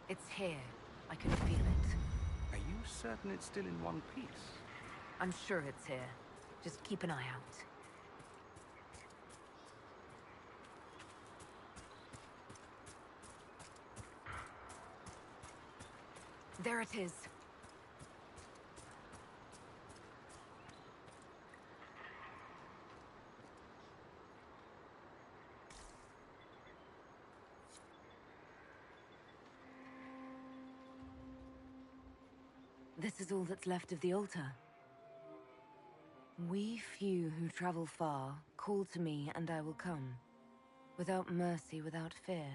It's here. I can feel it. Are you certain it's still in one piece? I'm sure it's here. Just keep an eye out. There it is. This is all that's left of the altar. We few who travel far, call to me and I will come. Without mercy, without fear.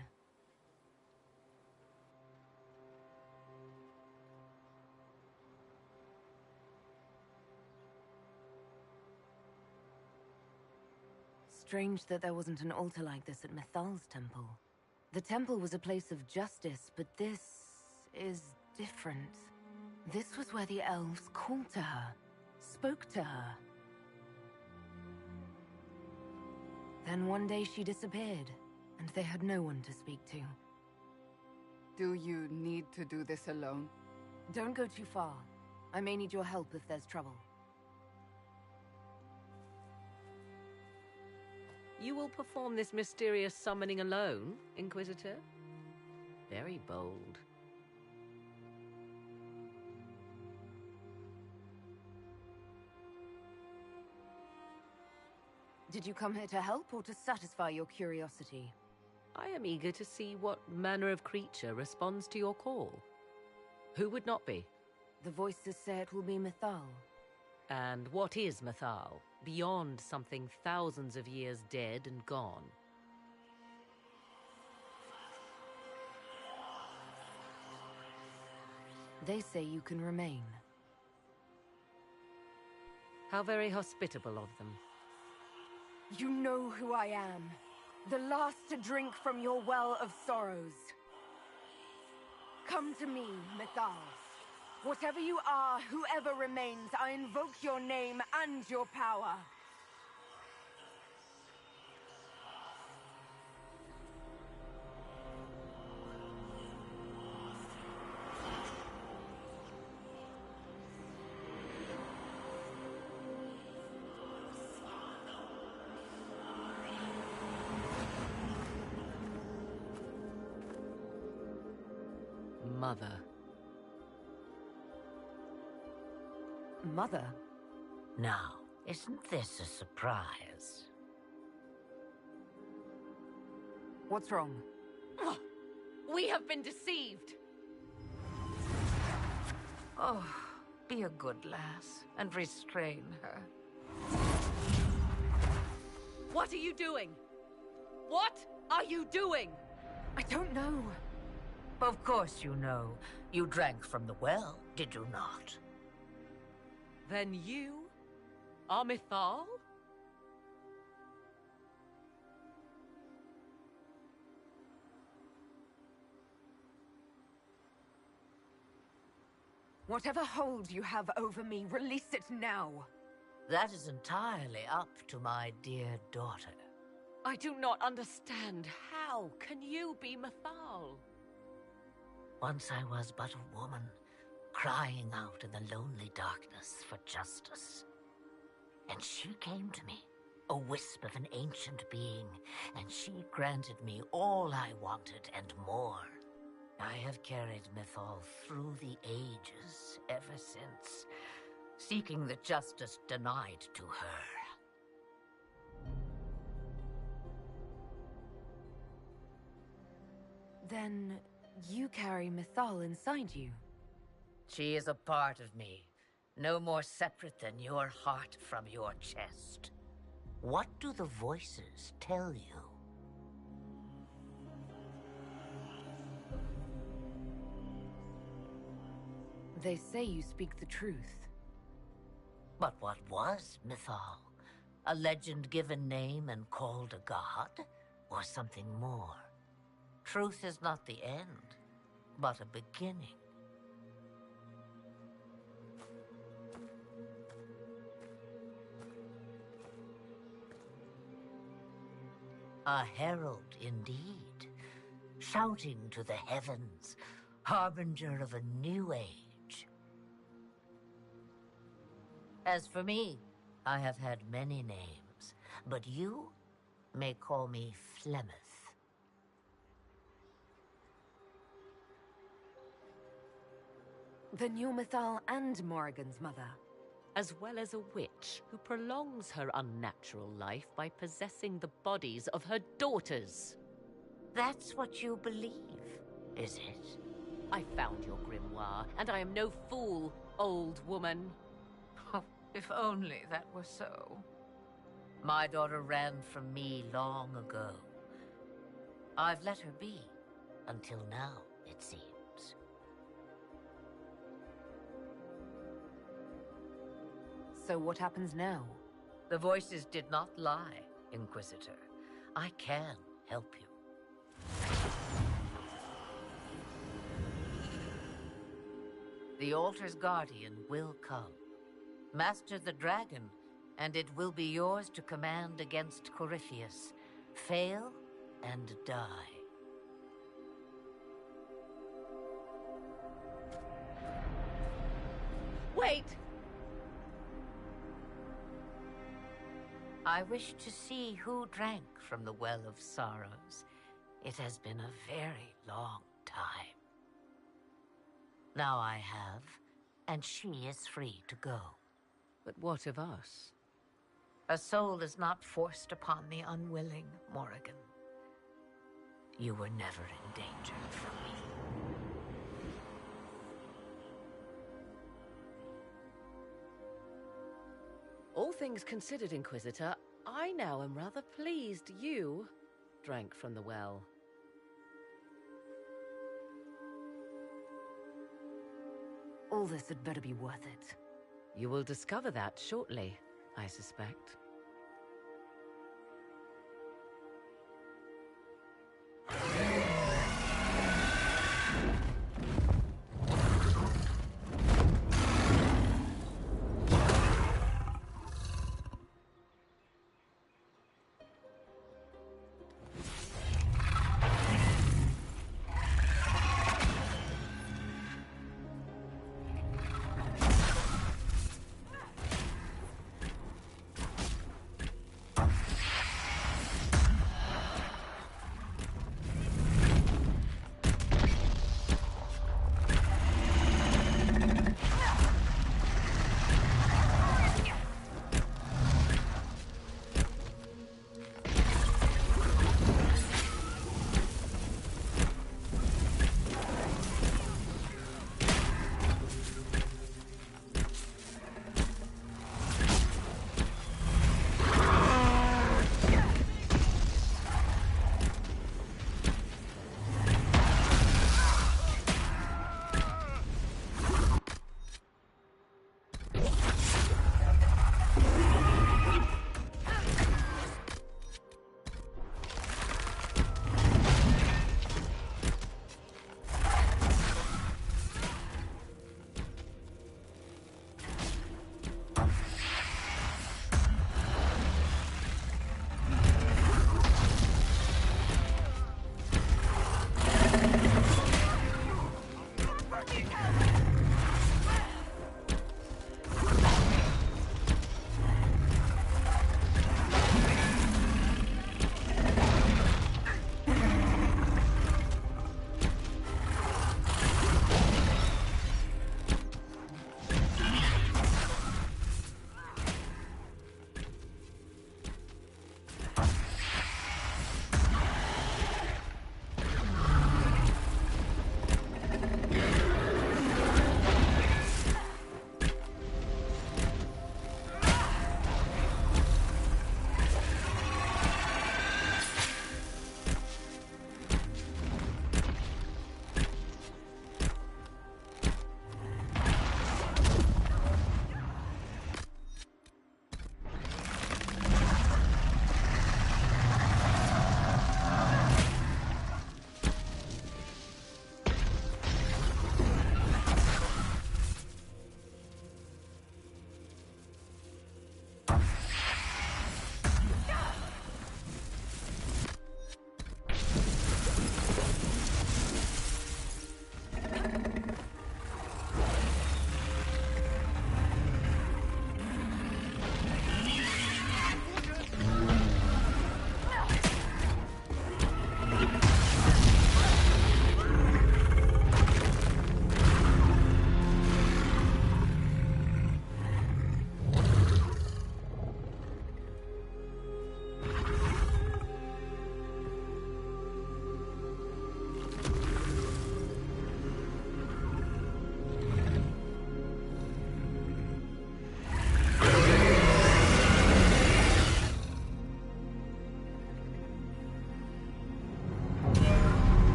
Strange that there wasn't an altar like this at Mythal's temple. The temple was a place of justice, but this is different. This was where the elves called to her, spoke to her. Then one day she disappeared, and they had no one to speak to. Do you need to do this alone? Don't go too far. I may need your help if there's trouble. You will perform this mysterious summoning alone, Inquisitor? Very bold. Did you come here to help or to satisfy your curiosity? I am eager to see what manner of creature responds to your call. Who would not be? The voices say it will be Mythal. And what is Mythal, beyond something thousands of years dead and gone? They say you can remain. How very hospitable of them. You know who I am. The last to drink from your well of sorrows. Come to me, Mythal. Whatever you are, whoever remains, I invoke your name and your power. Mother. Mother? Now, isn't this a surprise? What's wrong? We have been deceived! Oh, be a good lass and restrain her. What are you doing? What are you doing? I don't know. Of course you know. You drank from the well, did you not? Then you are Mythal? Whatever hold you have over me, release it now. That is entirely up to my dear daughter. I do not understand. How can you be Mythal? Once I was but a woman, crying out in the lonely darkness for justice. And she came to me, a wisp of an ancient being, and she granted me all I wanted and more. I have carried Mythal through the ages ever since, seeking the justice denied to her. Then you carry Mythal inside you. She is a part of me, no more separate than your heart from your chest. What do the voices tell you? They say you speak the truth. But what was Mythal? A legend given name and called a god? Or something more? Truth is not the end, but a beginning. A herald indeed, shouting to the heavens, harbinger of a new age. As for me, I have had many names, but you may call me Flemeth. Then you're Mythal and Morrigan's mother. As well as a witch who prolongs her unnatural life by possessing the bodies of her daughters. That's what you believe, is it? I found your grimoire, and I am no fool, old woman. Oh, if only that were so. My daughter ran from me long ago. I've let her be, until now, it seems. So what happens now? The voices did not lie, Inquisitor. I can help you. The Altar's Guardian will come. Master the Dragon, and it will be yours to command against Corypheus. Fail and die. Wait! I wish to see who drank from the Well of Sorrows. It has been a very long time. Now I have, and she is free to go. But what of us? A soul is not forced upon the unwilling, Morrigan. You were never in danger from me. All things considered, Inquisitor, I now am rather pleased you drank from the well. All this had better be worth it. You will discover that shortly, I suspect.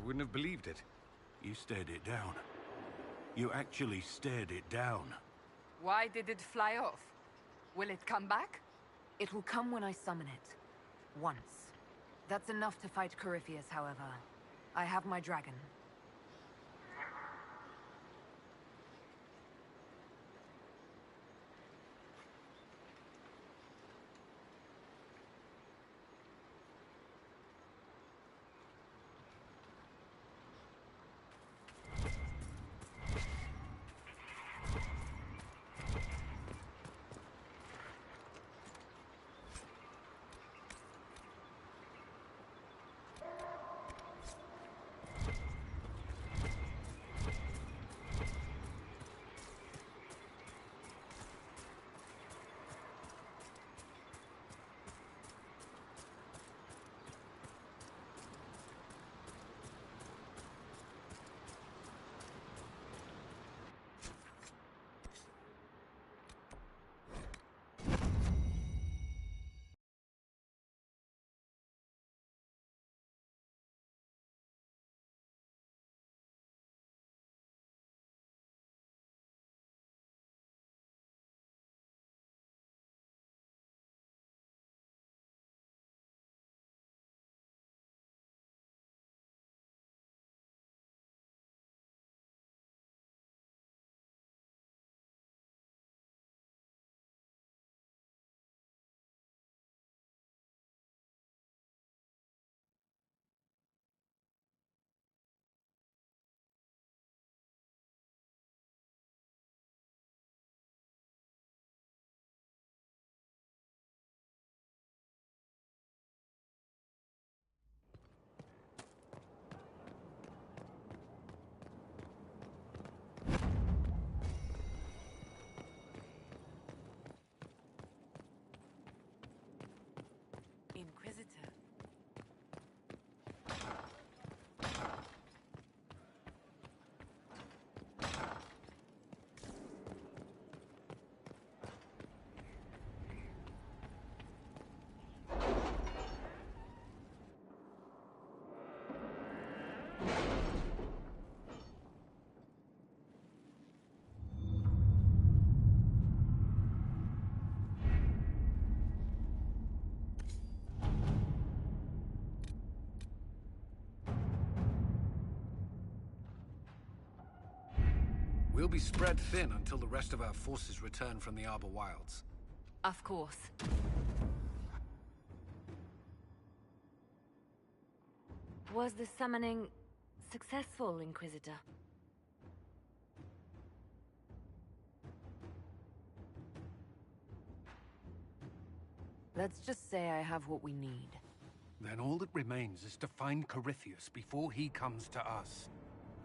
wouldn't have believed it. You stared it down. You actually stared it down. Why did it fly off? Will it come back? It will come when I summon it. Once. That's enough to fight Corypheus, however. I have my dragon. Inquisitor. We'll be spread thin until the rest of our forces return from the Arbor Wilds. Of course. Was the summoning successful, Inquisitor? Let's just say I have what we need. Then all that remains is to find Corypheus before he comes to us.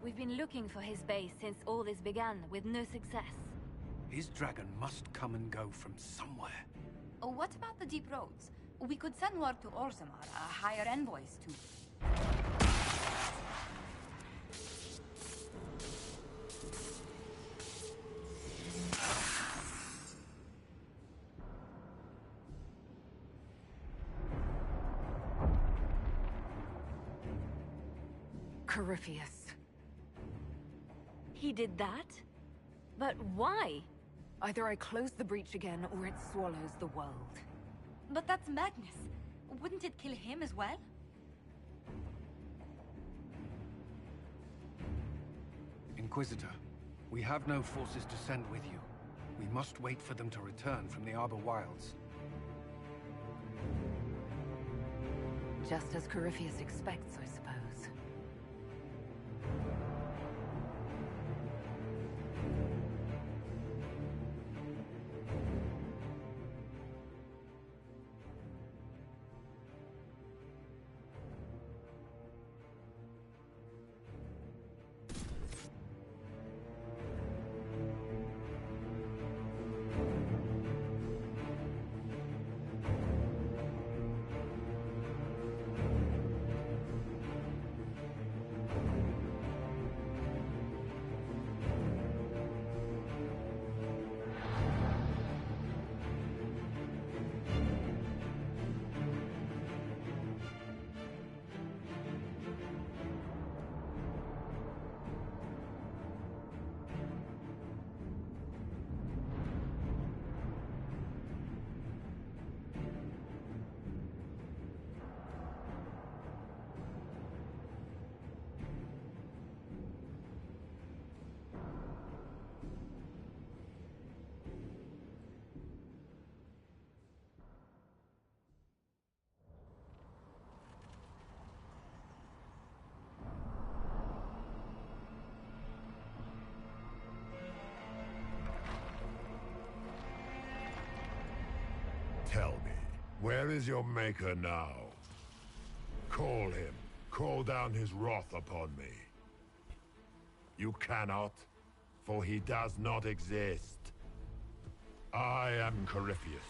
We've been looking for his base since all this began, with no success. His dragon must come and go from somewhere. Oh, what about the deep roads? We could send word to Orzammar, hire envoys to... Corypheus. He did that? But why? Either I close the breach again, or it swallows the world. But that's Magnus. Wouldn't it kill him as well? Inquisitor, we have no forces to send with you. We must wait for them to return from the Arbor Wilds. Just as Corypheus expects, I suppose. Where is your maker now? Call him. Call down his wrath upon me. You cannot, for he does not exist. I am Corypheus.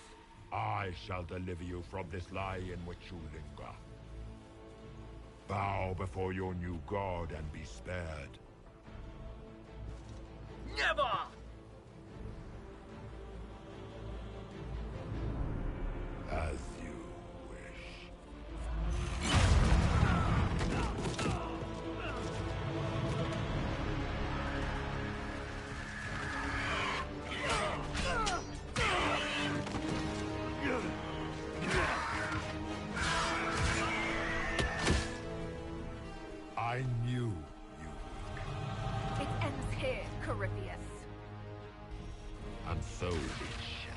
I shall deliver you from this lie in which you linger. Bow before your new god and be spared. Never! As you wish. I knew you. It ends here, Corypheus. And so it shall.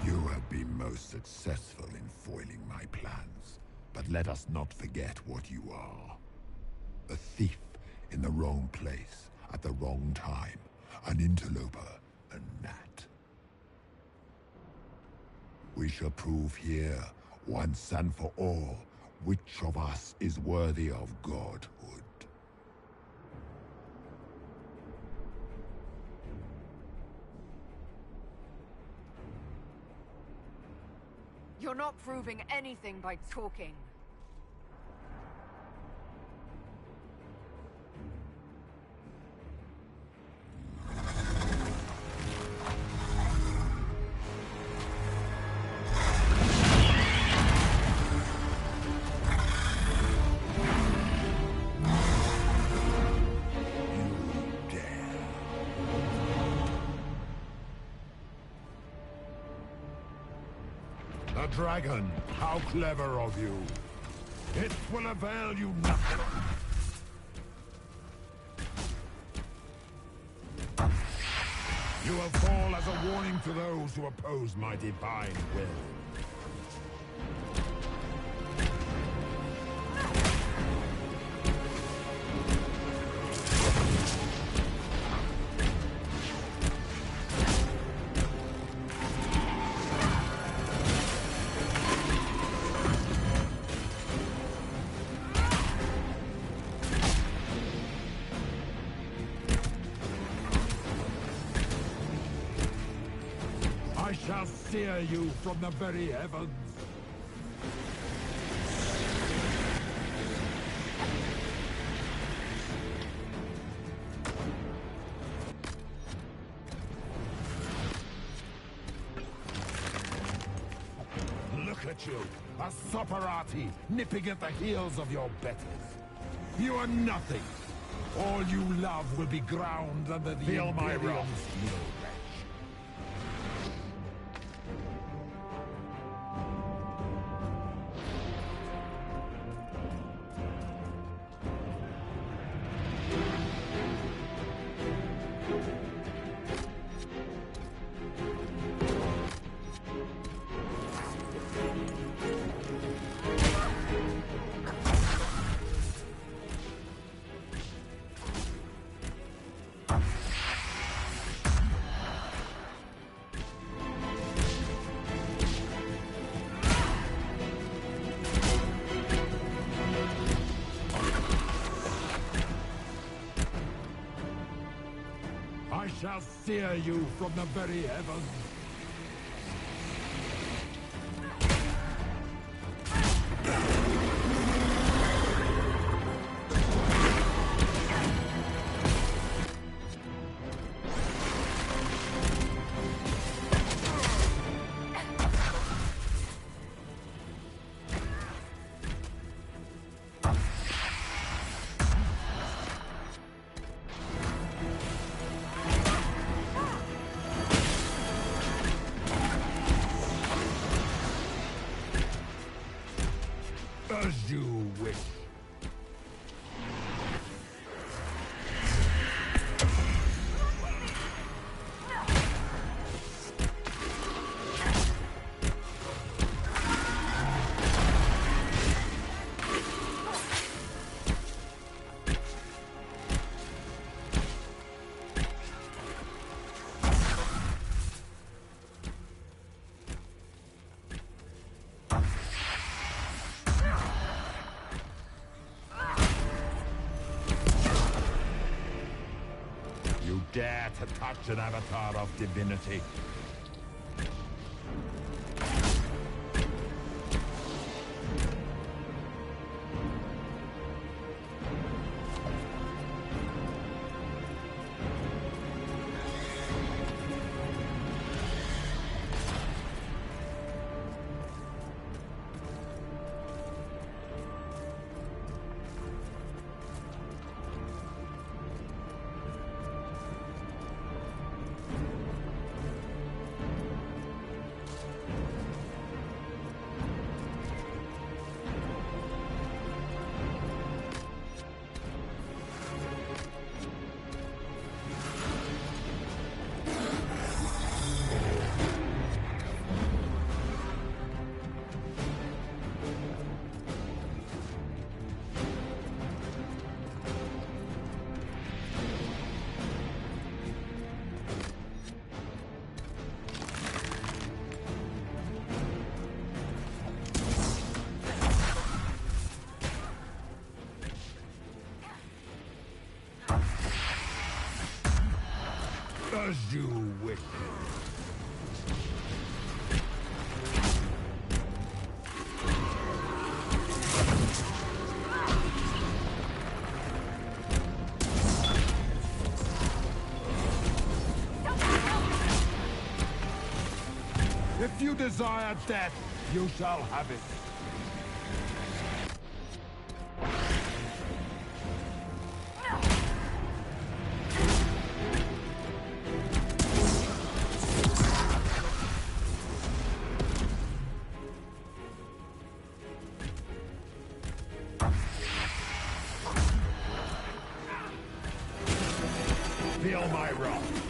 You have been most successful in foiling my plans, but let us not forget what you are. A thief in the wrong place at the wrong time, an interloper, a gnat. We shall prove here, once and for all, which of us is worthy of godhood. You're not proving anything by talking. A dragon, how clever of you. It will avail you nothing. You will fall as a warning to those who oppose my divine will. I shall sear you from the very heavens. Look at you, a Sopperati nipping at the heels of your betters. You are nothing. All you love will be ground under the Feel my wrath. I shall sear you from the very heavens. You dare to touch an avatar of divinity? As you wish. If you desire death, you shall have it. Feel my wrath.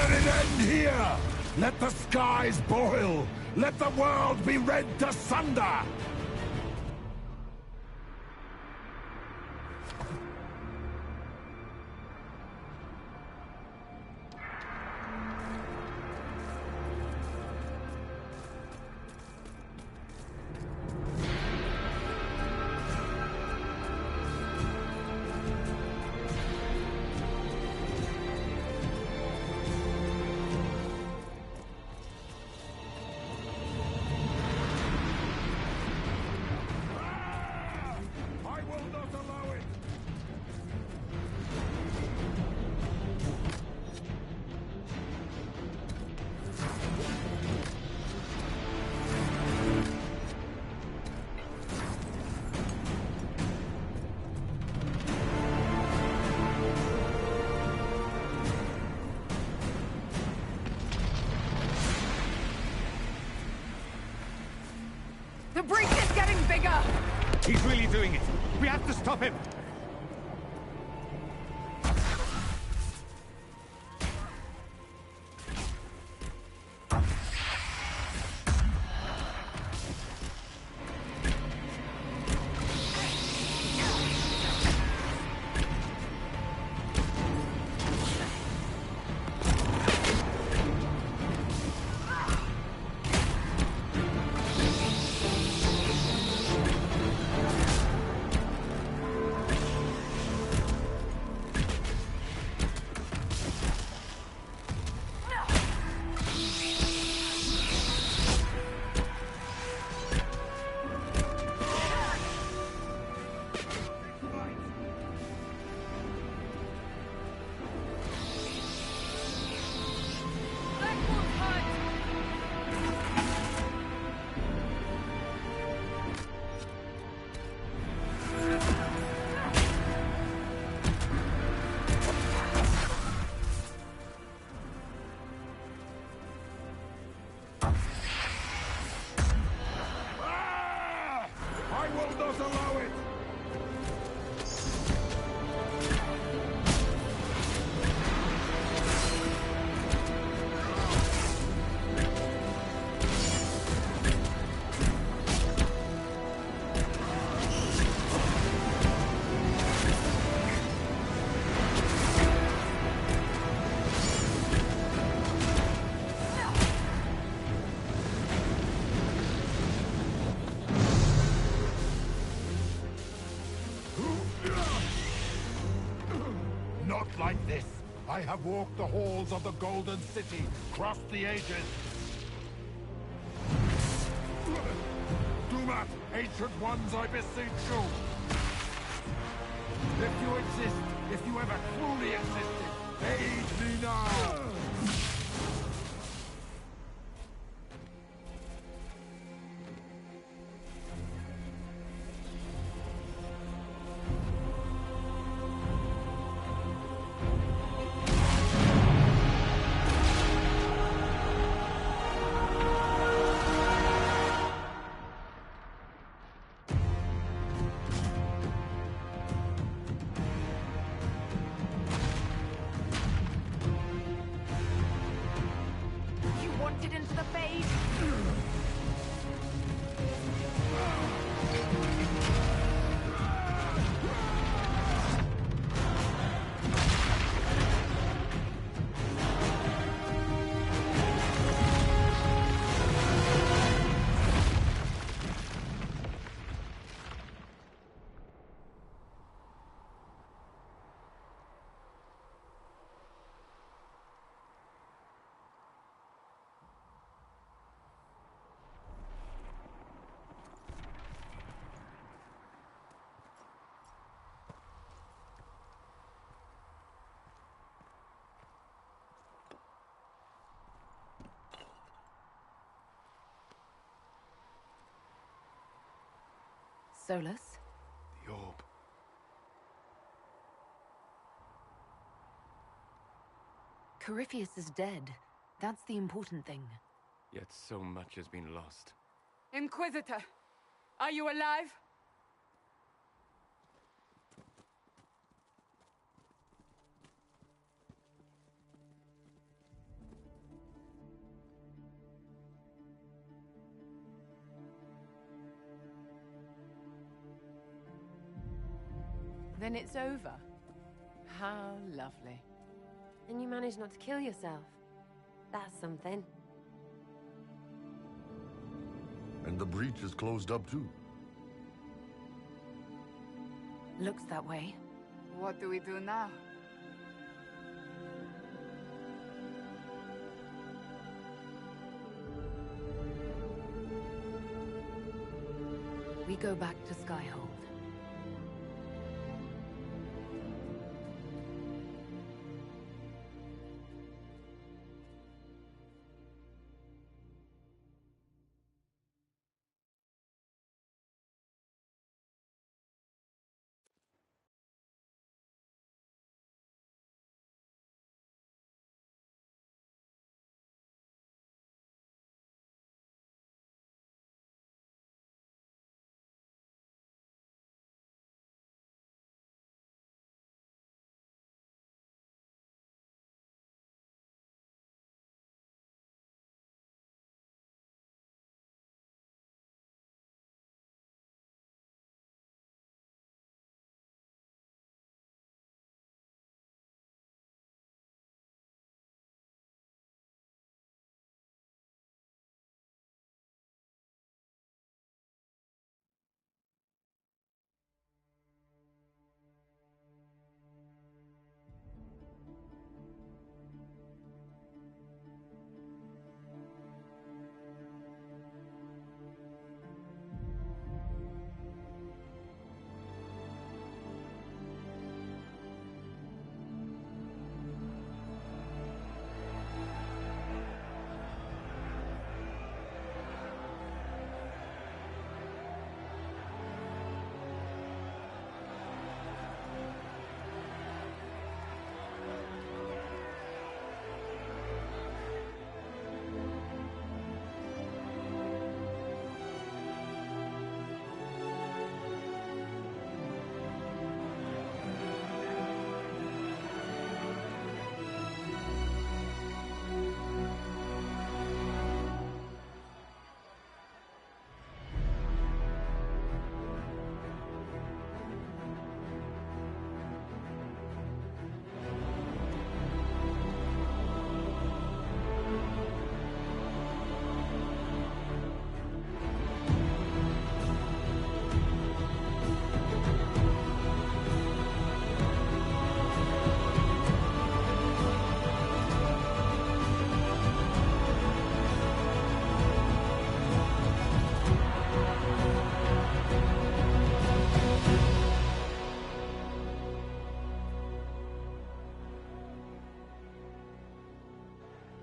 Let it end here! Let the skies boil! Let the world be rent asunder! The breach is getting bigger! He's really doing it! We have to stop him! Not like this. I have walked the halls of the Golden City, crossed the ages. Do not, ancient ones, I beseech you. If you exist, if you ever truly existed, aid me now! Solus? The orb. Corypheus is dead. That's the important thing. Yet so much has been lost. Inquisitor, are you alive? Then it's over. How lovely. And you managed not to kill yourself. That's something. And the breach is closed up too. Looks that way. What do we do now? We go back to Skyhold.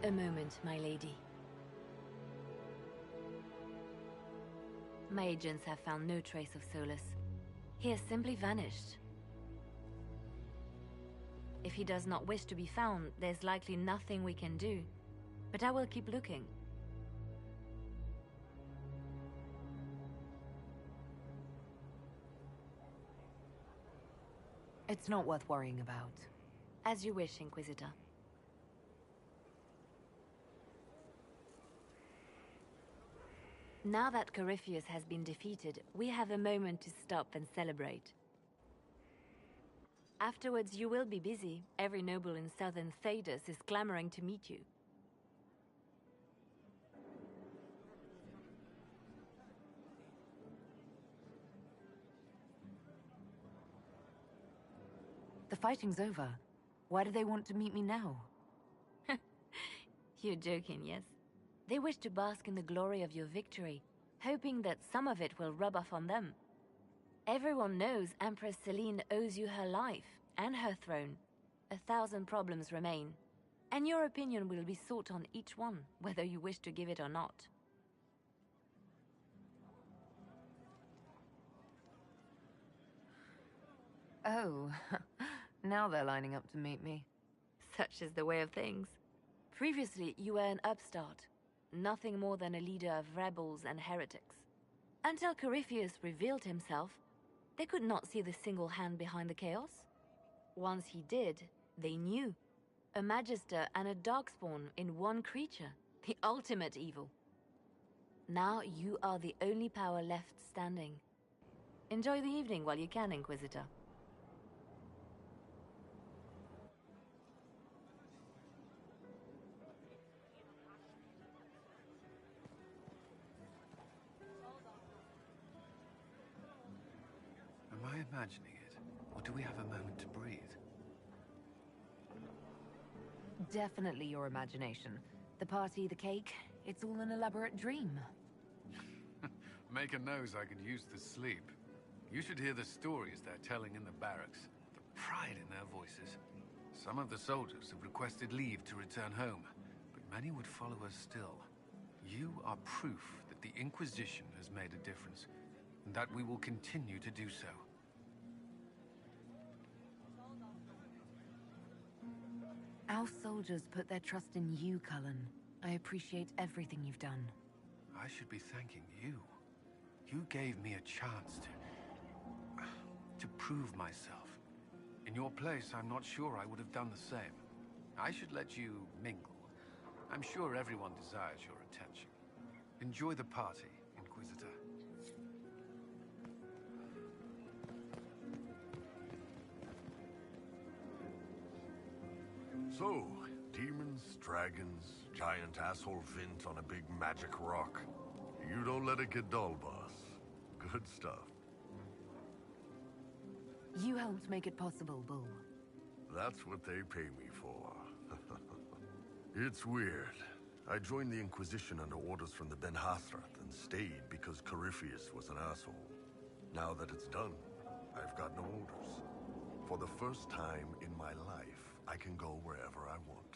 A moment, my lady. My agents have found no trace of Solus. He has simply vanished. If he does not wish to be found, there's likely nothing we can do. But I will keep looking. It's not worth worrying about. As you wish, Inquisitor. Now that Corypheus has been defeated, we have a moment to stop and celebrate. Afterwards, you will be busy. Every noble in southern Thedas is clamoring to meet you. The fighting's over. Why do they want to meet me now? You're joking, yes? They wish to bask in the glory of your victory, hoping that some of it will rub off on them. Everyone knows Empress Celine owes you her life and her throne. 1,000 problems remain, and your opinion will be sought on each one, whether you wish to give it or not. Oh, now they're lining up to meet me. Such is the way of things. Previously, you were an upstart, nothing more than a leader of rebels and heretics. Until Corypheus revealed himself, they could not see the single hand behind the chaos. Once he did, they knew. A Magister and a Darkspawn in one creature, the ultimate evil. Now you are the only power left standing. Enjoy the evening while you can, Inquisitor. imagining it? Or do we have a moment to breathe? Definitely your imagination. The party, the cake, it's all an elaborate dream. Make a nose I could use to sleep. You should hear the stories they're telling in the barracks. The pride in their voices. Some of the soldiers have requested leave to return home, but many would follow us still. You are proof that the Inquisition has made a difference, and that we will continue to do so. Our soldiers put their trust in you, Cullen. I appreciate everything you've done. I should be thanking you. You gave me a chance to prove myself. In your place, I'm not sure I would have done the same. I should let you mingle. I'm sure everyone desires your attention. Enjoy the party, Inquisitor. So, demons, dragons, giant asshole Vint on a big magic rock. You don't let it get dull, boss. Good stuff. You helped make it possible, Bull. That's what they pay me for. It's weird. I joined the Inquisition under orders from the Ben Hathrath and stayed because Corypheus was an asshole. Now that it's done, I've got no orders. For the first time in my life, I can go wherever I want.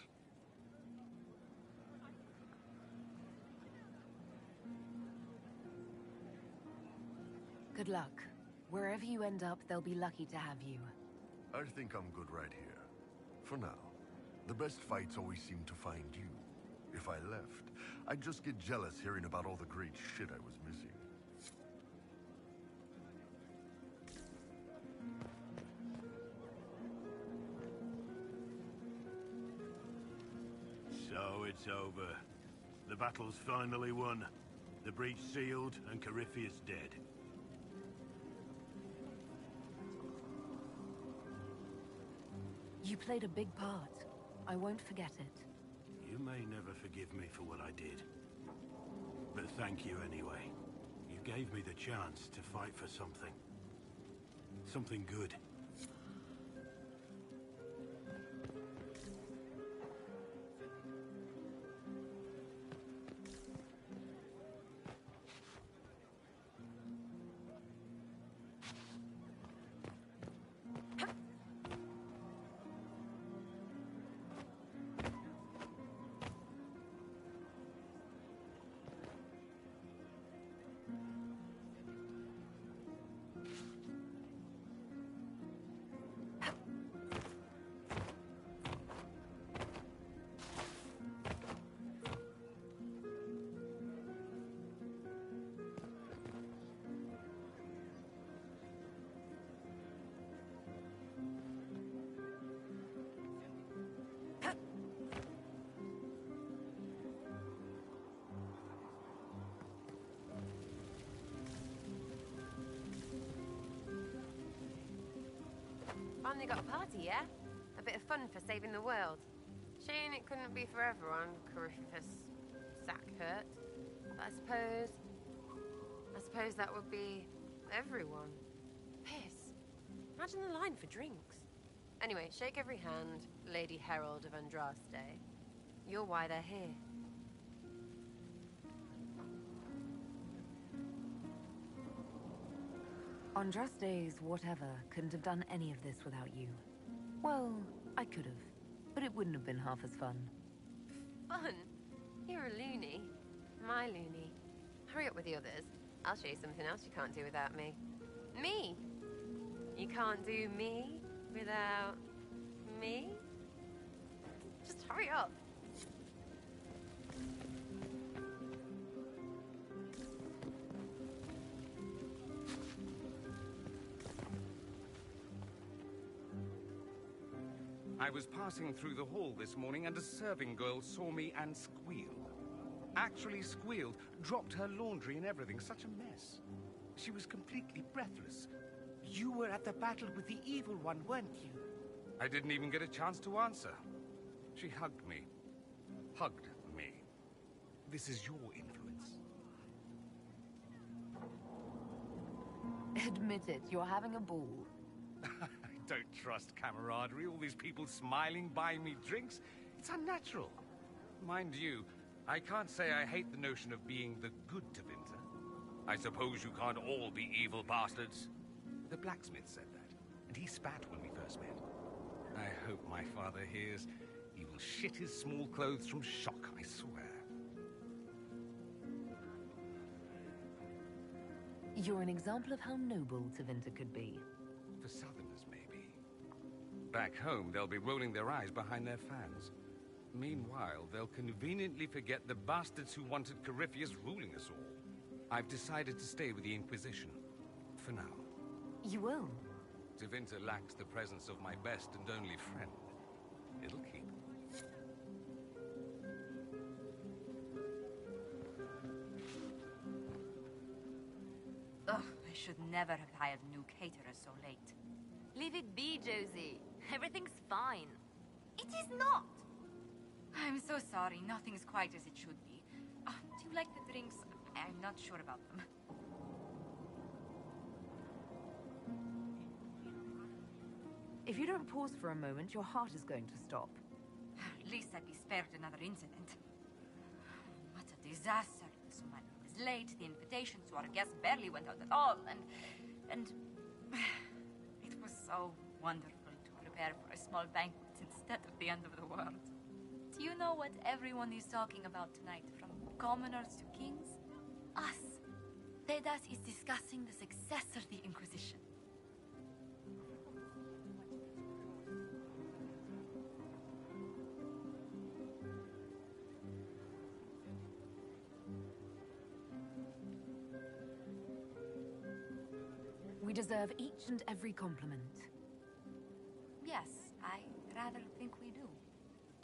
Good luck. Wherever you end up, they'll be lucky to have you. I think I'm good right here. For now. The best fights always seem to find you. If I left, I'd just get jealous hearing about all the great shit I was missing. So it's over. The battle's finally won. The breach sealed and Corypheus dead. You played a big part. I won't forget it. You may never forgive me for what I did. But thank you anyway. You gave me the chance to fight for something. Something good. Finally got a party, yeah? A bit of fun for saving the world. Shame it couldn't be for everyone, Corypheus sack hurt. But I suppose that would be everyone. Piss. Imagine the line for drinks. Anyway, shake every hand, Lady Herald of Andraste. You're why they're here. Andraste's whatever couldn't have done any of this without you. Well, I could have, but it wouldn't have been half as fun. Fun? You're a loony. My loony. Hurry up with the others. I'll show you something else you can't do without me. Me! You can't do me without me? Just hurry up. I was passing through the hall this morning and a serving girl saw me and squealed. Actually squealed, dropped her laundry and everything, such a mess. She was completely breathless. You were at the battle with the evil one, weren't you? I didn't even get a chance to answer. She hugged me. Hugged me. This is your influence. Admit it, you're having a ball. I don't trust camaraderie, all these people smiling, buying me drinks. It's unnatural. Mind you, I can't say I hate the notion of being the good Tevinter. I suppose you can't all be evil bastards. The blacksmith said that, and he spat when we first met. I hope my father hears. He will shit his small clothes from shock, I swear. You're an example of how noble Tevinter could be. For Southerners, maybe. Back home, they'll be rolling their eyes behind their fans. Meanwhile, they'll conveniently forget the bastards who wanted Corypheus ruling us all. I've decided to stay with the Inquisition. For now. You will? Tevinter lacks the presence of my best and only friend. It'll keep. Ugh, I should never have hired a new caterer so late. Leave it be, Josie. Everything's fine. It is not! I'm so sorry, nothing's quite as it should be. Do you like the drinks? I'm not sure about them. If you don't pause for a moment, your heart is going to stop. At least I'd be spared another incident. What a disaster. So my room was late, the invitation to our guests barely went out at all, and it was so wonderful to prepare for a small banquet instead of the end of the world. Do you know what everyone is talking about tonight, from commoners to kings? Us. Thedas is discussing the success of the Inquisition. We deserve each and every compliment. Yes, I rather think we do.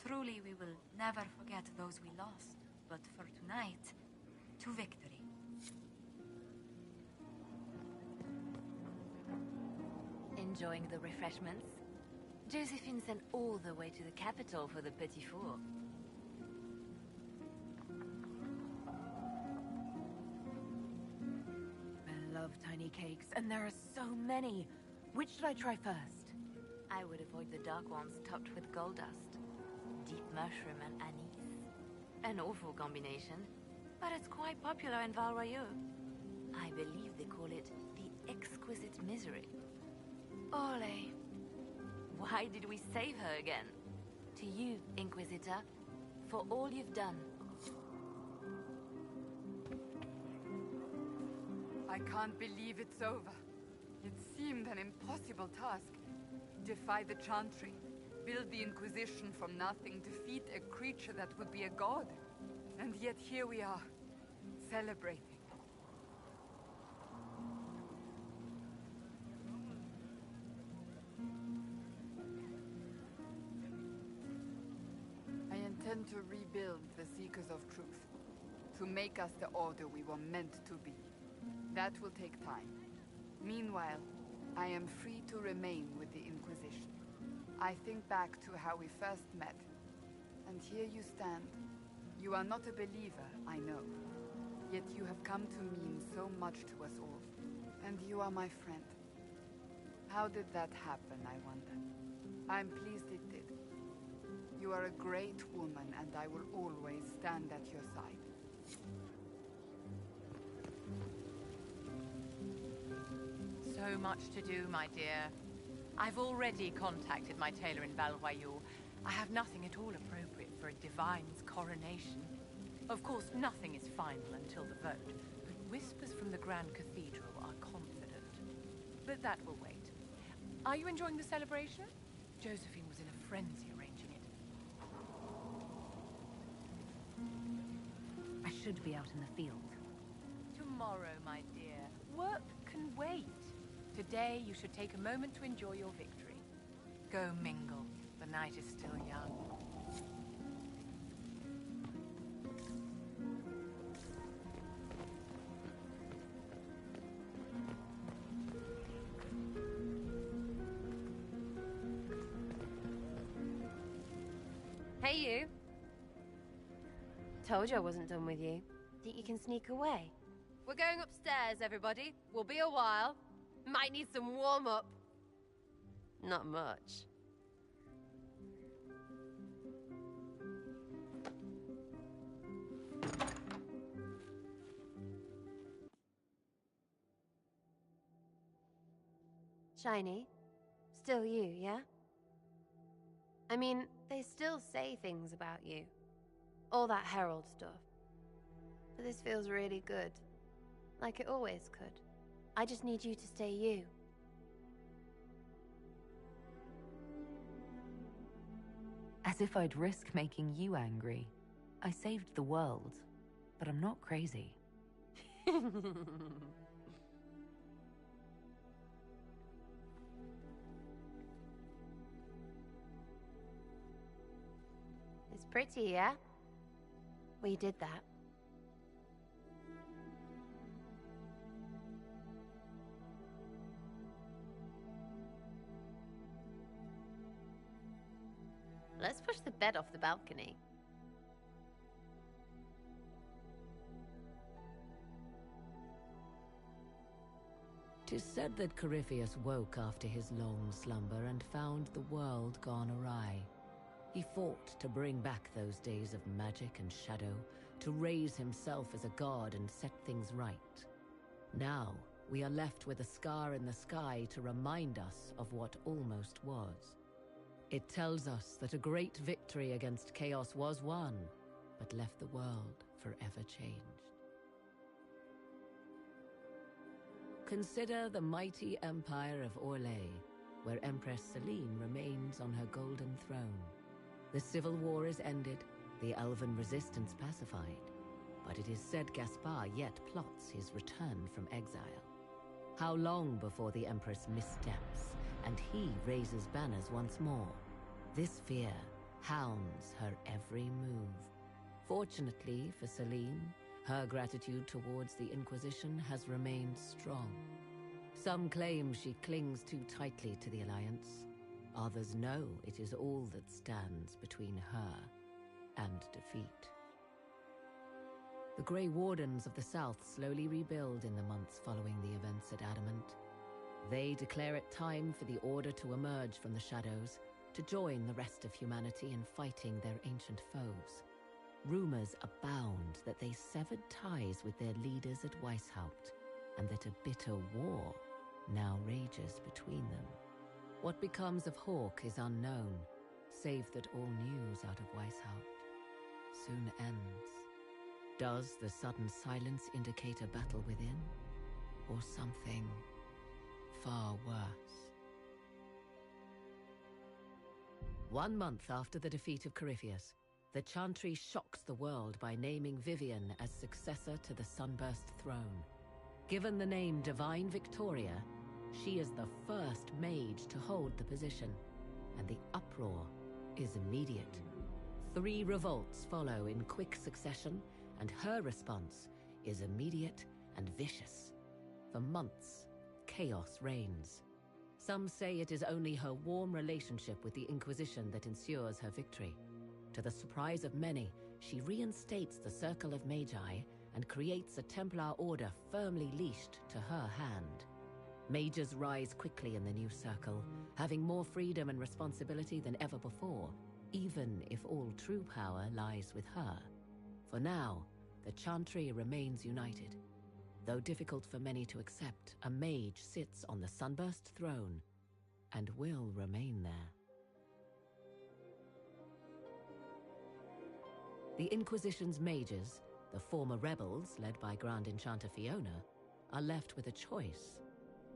Truly, we will never forget those we lost. But for tonight, to victory. Enjoying the refreshments? Josephine sent all the way to the capital for the petit four. I love tiny cakes, and there are so many. Which should I try first? I would avoid the dark ones topped with gold dust. Deep mushroom and anise. An awful combination, but it's quite popular in Val Royeaux. I believe they call it the exquisite misery. Ole. Why did we save her again? To you, Inquisitor, for all you've done. I can't believe it's over. It seemed an impossible task. Defy the Chantry, build the Inquisition from nothing, defeat a creature that would be a god. And yet here we are, celebrating. I intend to rebuild the Seekers of Truth, to make us the order we were meant to be. That will take time. Meanwhile, I am free to remain with the Inquisition. I think back to how we first met, and here you stand. You are not a believer, I know. Yet you have come to mean so much to us all. And you are my friend. How did that happen, I wonder? I'm pleased it did. You are a great woman, and I will always stand at your side. So much to do, my dear. I've already contacted my tailor in Val Royeaux. I have nothing at all appropriate for a divine's coronation. Of course, nothing is final until the vote, but whispers from the Grand Cathedral are confident. But that will wait. Are you enjoying the celebration? Josephine was in a frenzy arranging it. I should be out in the field. Tomorrow, my dear. Work can wait. Today, you should take a moment to enjoy your victory. Go mingle. The night is still young. Hey, you. Told you I wasn't done with you. Think you can sneak away? We're going upstairs, everybody. We'll be a while. Might need some warm-up. Not much. Shiny? Still you, yeah? I mean, they still say things about you. All that Herald stuff. But this feels really good. Like it always could. I just need you to stay you. As if I'd risk making you angry. I saved the world, but I'm not crazy. It's pretty, yeah? We did that. Let's push the bed off the balcony. Tis said that Corypheus woke after his long slumber and found the world gone awry. He fought to bring back those days of magic and shadow, to raise himself as a god and set things right. Now, we are left with a scar in the sky to remind us of what almost was. It tells us that a great victory against chaos was won, but left the world forever changed. Consider the mighty empire of Orlais, where Empress Celine remains on her golden throne. The civil war is ended, the elven resistance pacified, but it is said Gaspar yet plots his return from exile. How long before the Empress missteps, and he raises banners once more? This fear hounds her every move. Fortunately for Celine, her gratitude towards the Inquisition has remained strong. Some claim she clings too tightly to the Alliance. Others know it is all that stands between her and defeat. The Grey Wardens of the South slowly rebuild in the months following the events at Adamant. They declare it time for the Order to emerge from the shadows, to join the rest of humanity in fighting their ancient foes. Rumors abound that they severed ties with their leaders at Weishaupt, and that a bitter war now rages between them. What becomes of Hawke is unknown, save that all news out of Weishaupt soon ends. Does the sudden silence indicate a battle within, or something far worse? 1 month after the defeat of Corypheus, the Chantry shocks the world by naming Vivian as successor to the Sunburst throne. Given the name Divine Victoria, she is the first mage to hold the position, and the uproar is immediate. 3 revolts follow in quick succession, and her response is immediate and vicious. For months, chaos reigns. Some say it is only her warm relationship with the Inquisition that ensures her victory. To the surprise of many, she reinstates the Circle of Magi and creates a Templar order firmly leashed to her hand. Mages rise quickly in the new circle, having more freedom and responsibility than ever before, even if all true power lies with her. For now, the Chantry remains united. Though difficult for many to accept, a mage sits on the Sunburst throne and will remain there. The Inquisition's mages, the former rebels led by Grand Enchanter Fiona, are left with a choice.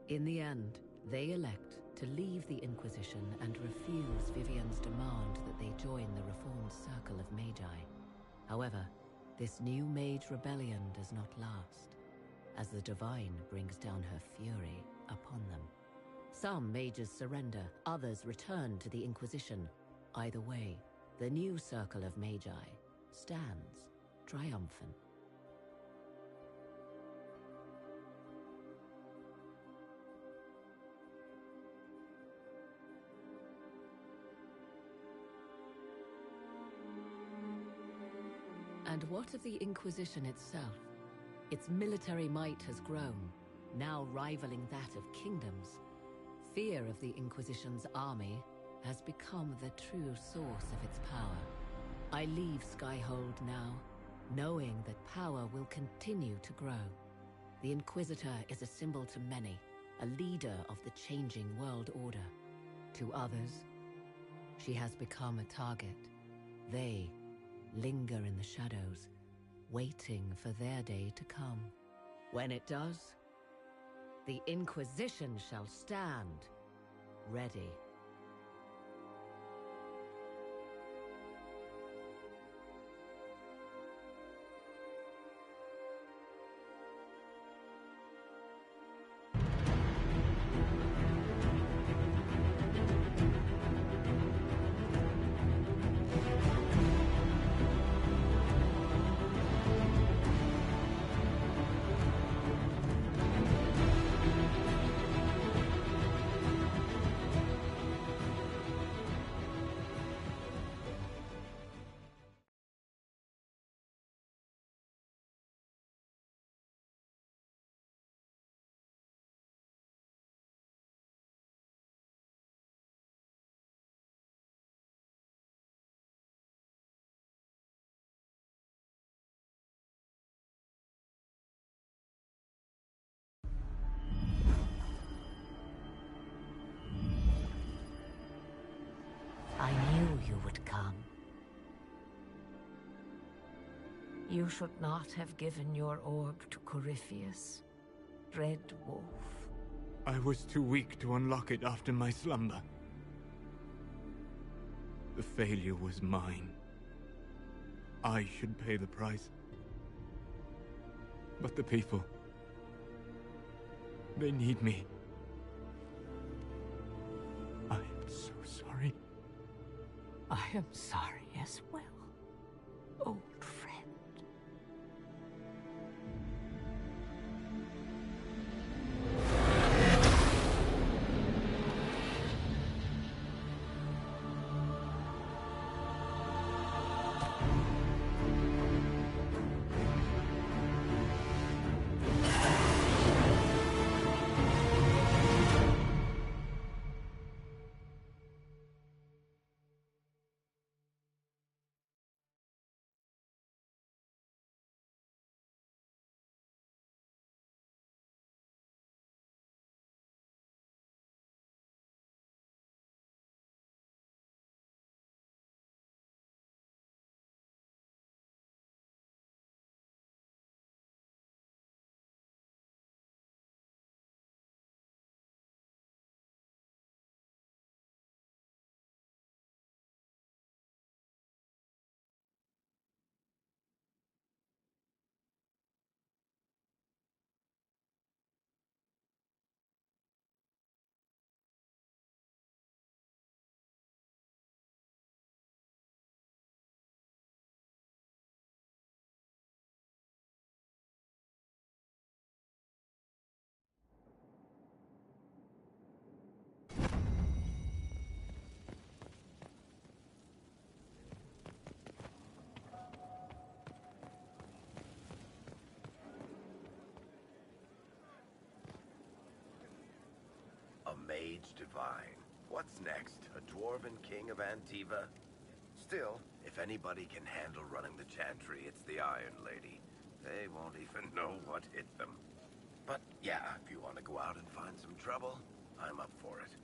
In the end, they elect to leave the Inquisition and refuse Vivian's demand that they join the reformed Circle of Magi. However, this new mage rebellion does not last, as the Divine brings down her fury upon them. Some mages surrender, others return to the Inquisition. Either way, the new Circle of Magi stands triumphant. And what of the Inquisition itself? Its military might has grown, now rivaling that of kingdoms. fear of the Inquisition's army has become the true source of its power. I leave Skyhold now, knowing that power will continue to grow. The Inquisitor is a symbol to many, a leader of the changing world order. To others, she has become a target. They linger in the shadows, waiting for their day to come. When it does, the Inquisition shall stand ready. I knew you would come. You should not have given your orb to Corypheus, Red Wolf. I was too weak to unlock it after my slumber. The failure was mine. I should pay the price. But the people... they need me. I am so sorry. I am sorry as well, old friend. A mage divine. What's next? A dwarven king of Antiva? Still, if anybody can handle running the chantry, it's the Iron Lady. They won't even know what hit them. But yeah, if you want to go out and find some trouble, I'm up for it.